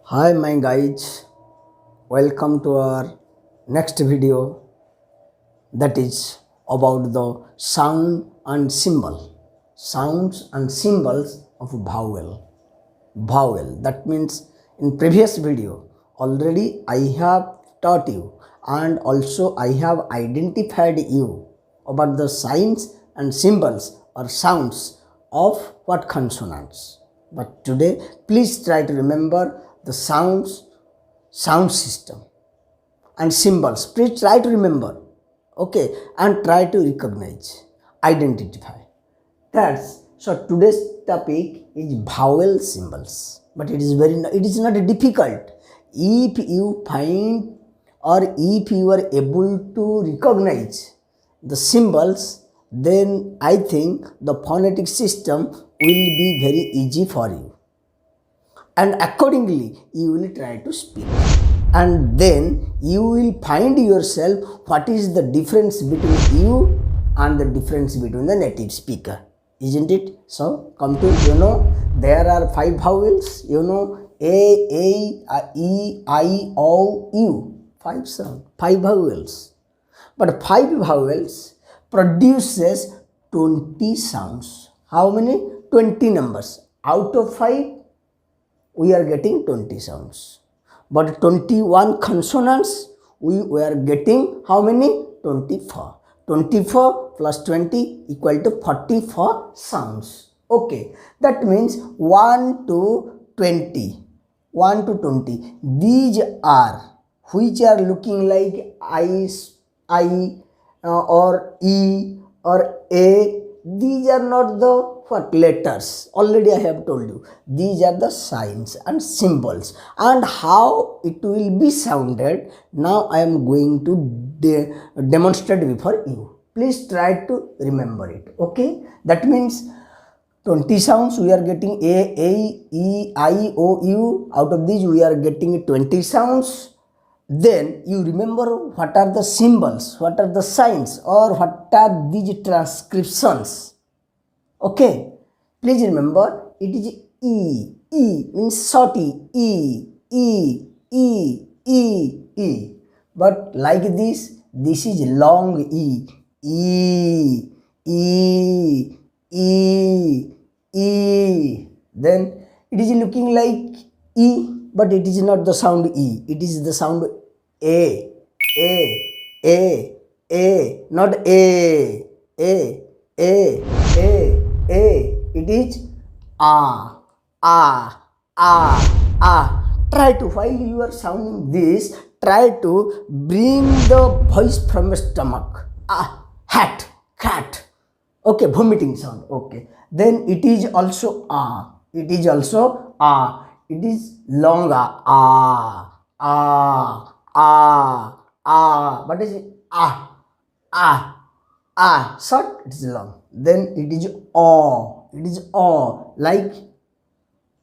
Hi my guys, welcome to our next video that is about the sound and symbol. Sounds and symbols of vowel. Vowel, that means in previous video already I have taught you and also I have identified you about the signs and symbols or sounds of what consonants. But today please try to remember the sound system and symbols. Please try to remember, okay, and try to recognize, identify. That's so today's topic is vowel symbols, but it is not difficult if you find or if you are able to recognize the symbols. Then I think the phonetic system will be very easy for you, and accordingly you will try to speak, and then you will find yourself what is the difference between you and the difference between the native speaker, isn't it? So come to, there are five vowels, A, I, E, I, O, U, five vowels, but five vowels produces 20 sounds. How many? 20 numbers. Out of 5 we are getting 20 sounds, but 21 consonants we are getting how many? 24. 24 plus 20 equal to 44 sounds. Okay, that means 1 to 20. 1 to 20, these are which are looking like I or E or A. These are not the what letters. Already I have told you, these are the signs and symbols, and how it will be sounded. Now I am going to demonstrate before you. Please try to remember it. Okay, that means 20 sounds we are getting. A, E, I, O, U. Out of these we are getting 20 sounds. Then you remember what are the symbols, what are the signs, or what are these transcriptions. Okay, please remember it is E. E means short E. E, E, E, E, E. But like this is long E. E, E, E, E. Then it is looking like E, but it is not the sound E. It is the sound A. A, A, A, not A. A, A, A. A. It is ah, ah, ah, ah. Try to, while you are sounding this, try to bring the voice from your stomach. Ah, hat, cat. Okay, vomiting sound. Okay, then it is also ah. It is also ah. It is long ah, ah, ah, ah. But is it ah, ah, ah? Short. It is long. Then it is aw. It is aw, like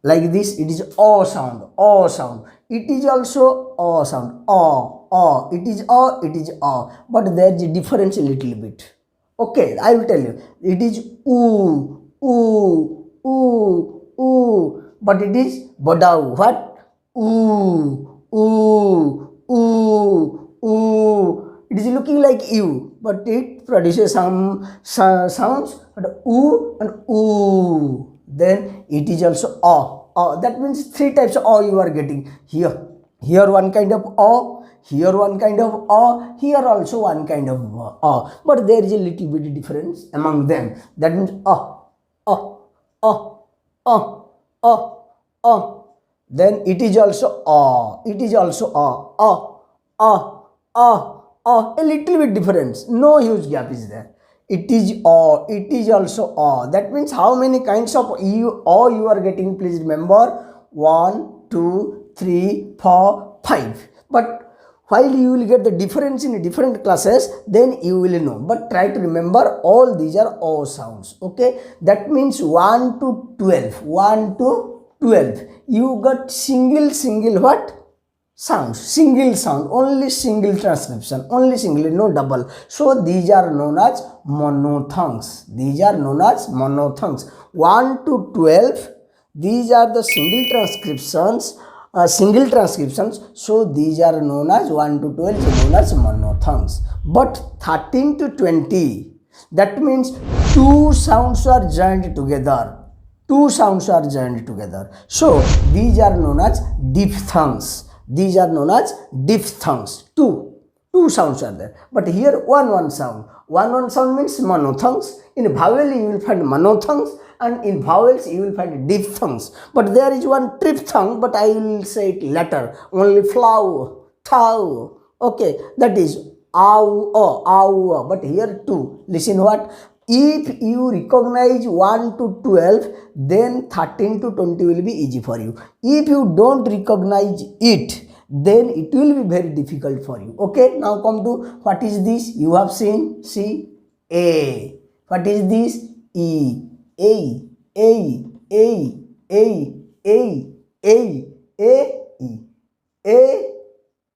this. It is aw sound. Aw sound. It is also aw sound. Aw, aw. It is aw. It is aw. But there is a difference a little bit. Okay, I will tell you. It is oo, oo, oo, oo. But it is bodau. What? Ooh, ooh, ooh, ooh. It is looking like you, but it produces some sounds, but oo and oo. Then it is also aw. Aw. That means 3 types of aw you are getting here. Here one kind of aw, here one kind of aw, here also one kind of aw. But there is a little bit difference among them. That means aw, aw, aw, aw, aw, aw. Then it is also aw. It is also aw, aw, aw, aw. Oh, a little bit difference, no huge gap is there. It is aw, it is also aw. That means how many kinds of aw you are getting? Please remember 1, 2, 3, 4, 5. But while you will get the difference in different classes, then you will know. But try to remember all these are aw sounds. Okay, that means 1 to 12. 1 to 12. You got single what? Sounds, single sound, only single transcription, only single, no double. So these are known as monophthongs. These are known as monophthongs. 1 to 12, these are the single transcriptions single transcriptions, so these are known as 1 to 12 is known as monophthongs. But 13 to 20, that means two sounds are joined together. Two sounds are joined together. So these are known as diphthongs. These are known as diphthongs. Two sounds are there. But here one sound. One sound means monophthongs. In vowel you will find monophthongs, and in vowels you will find diphthongs. But there is one triphthong, but I will say it later. Only flow, thou. Okay, that is ow, ow. But here two. Listen what? If you recognize 1 to 12, then 13 to 20 will be easy for you. If you don't recognize it, then it will be very difficult for you. Okay, now come to what is this? You have seen, see, A. What is this? E. A, A, A, A, A, A, A, E. A,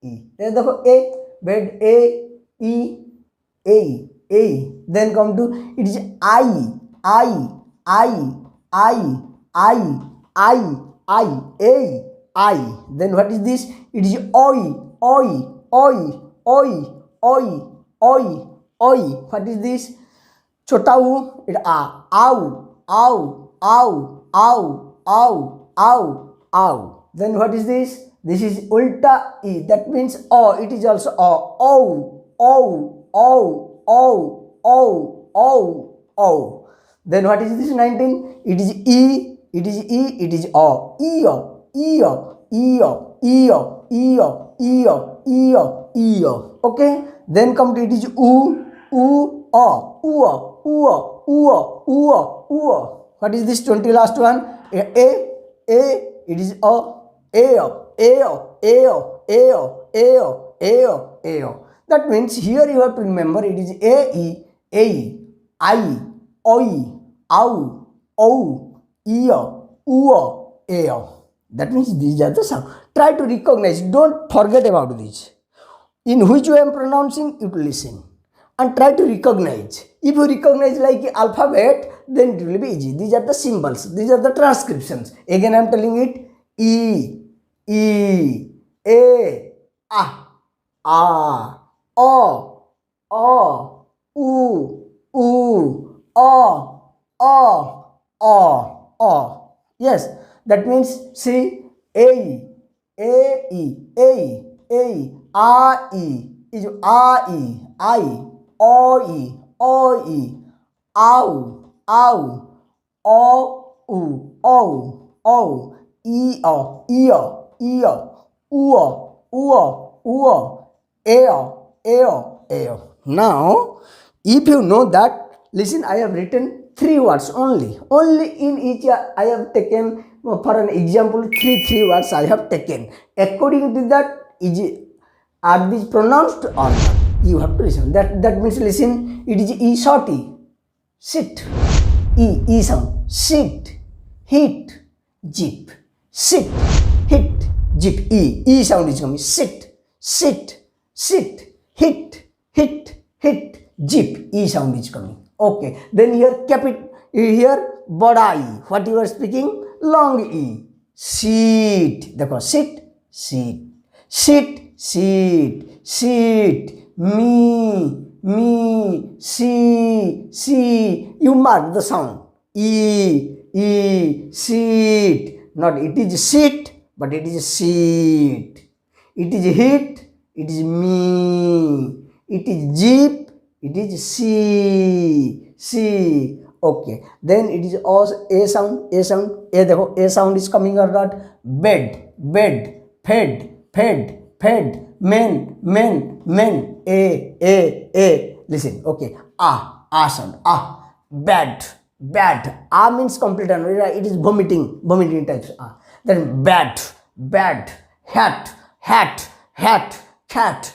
E. देखो A, bed A, E, A, A. Then come to, it is I, I, I, I, I, I, I, A, I. Then what is this? It is oi, oi, oi, oi, oi, oi, oi. What is this? Chota u, it a, ow, ow, ow, ow, ow, ow, ow. Then what is this? This is ulta e. That means o. It is also o. Ow, ow, ow, ow, ow, ow, ow. Then what is this 19? It is e. It is e. It is o. E-o, e-o, e-o, e-o, e-o, e-o, e-o, e-o. Okay. Then come to, it is u, u, o, u-o, u-o, u-o, u-o, u-o. What is this 20 last one? A, it is o, a-o, a-o, a-o, a-o, a-o, a-o, a-o. That means here you have to remember it is a-e, a-e, I, oi, ow, ow, e-o, u-o, a-o. That means these are the sounds. Try to recognize. Don't forget about this. In which way I am pronouncing, you listen and try to recognize. If you recognize like alphabet, then it will be easy. These are the symbols. These are the transcriptions. Again I am telling it. E, E, A, A, O, U, O. Yes, that means see, A, A, E is A-E, I, O-E, O-E, ow, O, E-O, E-O, E-O, U-O, U-O, U-O, A-O, A-O, A-O. Now, if you know that, listen, I have written 3 words only. Only in each I have taken, for an example, three words I have taken. According to that, are these pronounced or not? You have to listen. That means listen. It is E shorty. Sit. E sound. Sit. Hit. Jeep. Sit. Hit. Jeep. E sound is coming. Sit. Hit. Jeep. E sound is coming. Okay. Then here here bada E. What you are speaking? Long E. Sit. Dekho. Sit. Me, see. You mark the sound. Sit. Not it is sit, but it is sit. It is hit, it is me. It is jeep, it is see. Okay. Then it is also A sound. A sound is coming or not? Bed, fed, men, a. Listen, okay. A sound. Bad. A means complete. It is vomiting types. Then bad. Hat. Cat.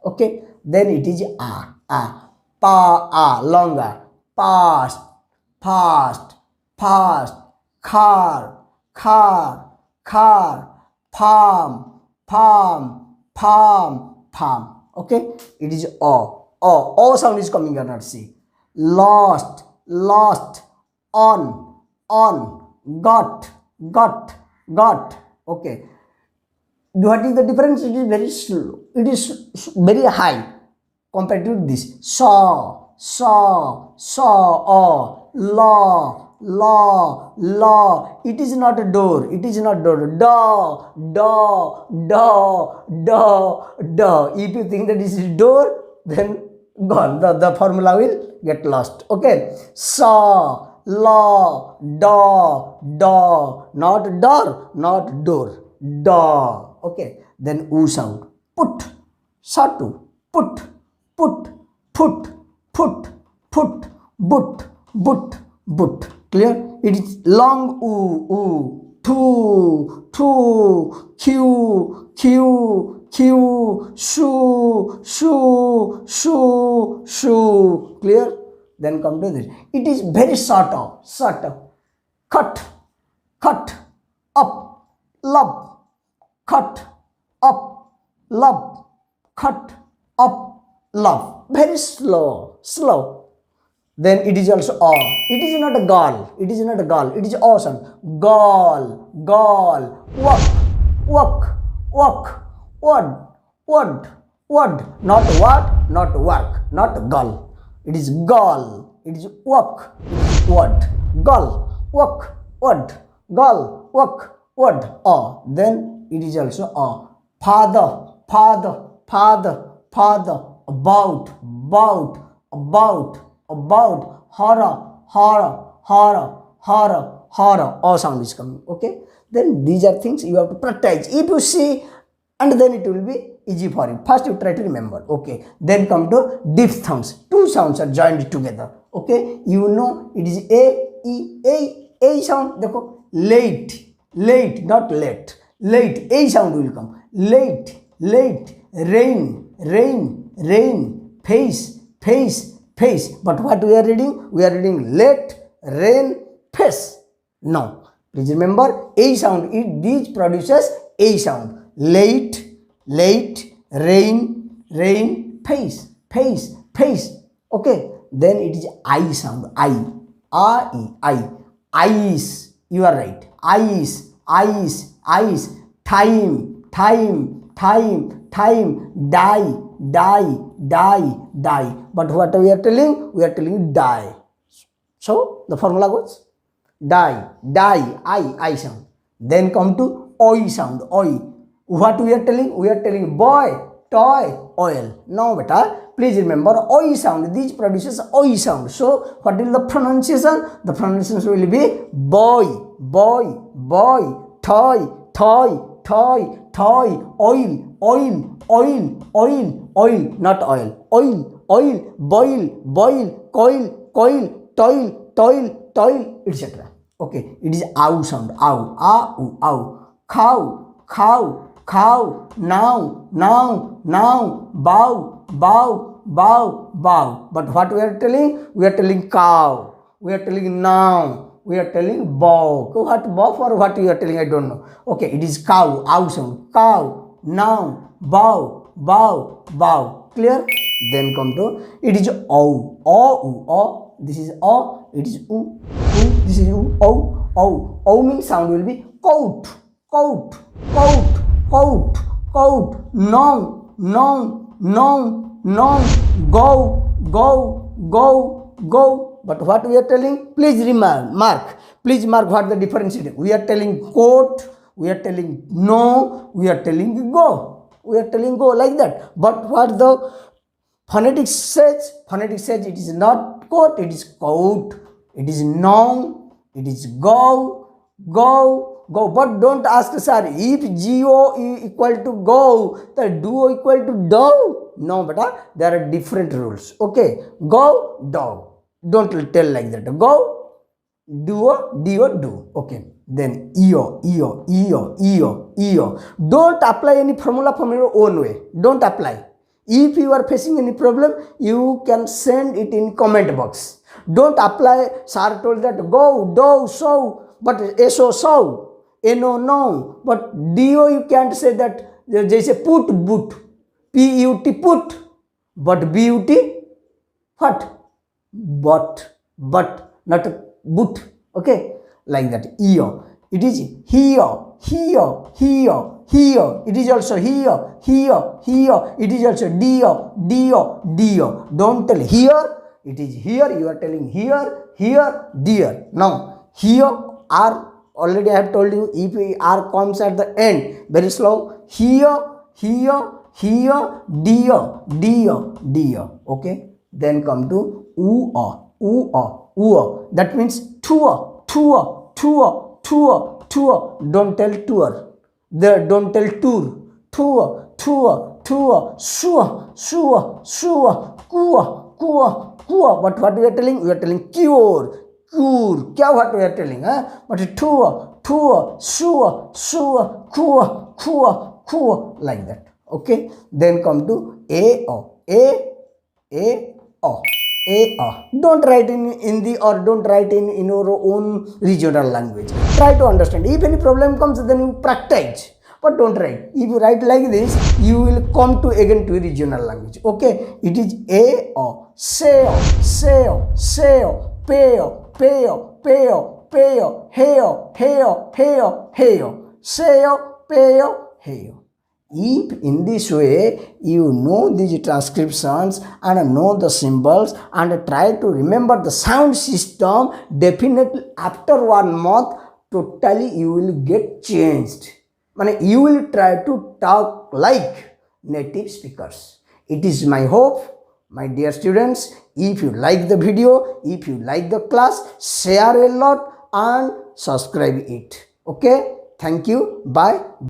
Okay. Then it is longer. Past. Car. Palm. Okay. It is O sound is coming or not? See. Lost. On. Got. got. Okay. What is the difference? It is very slow. It is very high compared to this. Law. It is not a door. It is not door. Da. If you think that this is door, then gone. The formula will get lost. Okay. Da. Not door, not door. Da. Okay. Then oo sound. Put. Satu. Put. But. Clear? It is long oo. Two. Q. Shoe. Clear? Then come to this. It is very short. Cut. Up. Love. Cut. Up. Love. Cut. Up. Love. Very slow. Then it is also a. It is not a gall. It is awesome. Gall. Walk. Word. Not what, not work, not gall. It is gall. It is walk. Word. Gall. Walk. Word. Gall. Walk. Word. A. Then it is also a. Father. About. Horror. All sound is coming. Okay. Then these are things you have to practice. If you see, and then it will be easy for you. First you try to remember. Okay. Then come to diphthongs. Two sounds are joined together. Okay. You know it is A sound. Dekho. Late, not late. Late. A sound will come. Late. Rain. Face. But what we are reading? We are reading late, rain, face. Now, please remember A sound. These produces A sound. Late, rain, face. Okay. Then it is I sound. I. Eyes. You are right. Eyes. Time. Die. But what we are telling? We are telling die. So the formula goes die. I sound. Then come to oi sound. Oi. What we are telling? We are telling boy, toy, oil. Now beta, please remember oi sound. These produces oi sound. So what is the pronunciation? The pronunciation will be boy, toy, oil, not oil. Oil, boil, coil, toil, etc. Okay, it is ow sound. Ow. Cow. Now. Bow. But what we are telling? We are telling cow. We are telling now. We are telling bow. What bow for? What you are telling? I don't know. Okay, it is cow. Ow sound. Cow. Now. Bow. Clear? Then come to it is o. This is o. It is u. This is u. O means sound will be coat. No. Go. But what we are telling? Please mark. Please mark what the difference is. We are telling coat. We are telling no. We are telling go. We are telling go like that. But what the phonetics says? Phonetics says it is not coat. It is coat. It is no. It is go. But don't ask, sir, if go equal to go, then do equal to do. No, beta, there are different rules. Okay, go, do. Don't tell like that. Go, do. Okay, then eo. Don't apply any formula from your own way. Don't apply. If you are facing any problem, you can send it in comment box. Don't apply. Sir told that go, do, so, but so. No. But do you can't say that. They say put, put. Put. But but. What? But not boot. Okay, like that. Eo. It is here, here, here, here. It is also here, here, here. It is also dear, dear, dear. Don't tell here. It is here. You are telling here, here, dear. Now here R, already I have told you, if R comes at the end, very slow. Here, here, here, dear, dear, dear. Okay. Then come to oo. That means tour, tour, tour, tour, tour. Don't tell tour. Don't tell tour. Tour, tour, tour. Sure, sure, sure. Kua, kua, kua. But what we are telling? We are telling cure, cure. Kya what we are telling? But tour, tour, sure, sure, kua, kua, kua. Like that. Okay. Then come to a-o. A-o. A. Don't write in Hindi or don't write in your own regional language. Try to understand. If any problem comes, then you practice. But don't write. If you write like this, you will come to again to regional language. Okay. It is A. Seo, seo, seo, peo, peo, peo, peo, heo, heo, heo, heo, seo, peo, heo. If in this way you know these transcriptions and know the symbols and try to remember the sound system, definitely after 1 month totally you will get changed. You will try to talk like native speakers. It is my hope, my dear students, if you like the video, if you like the class, share a lot and subscribe it. Okay, thank you, bye.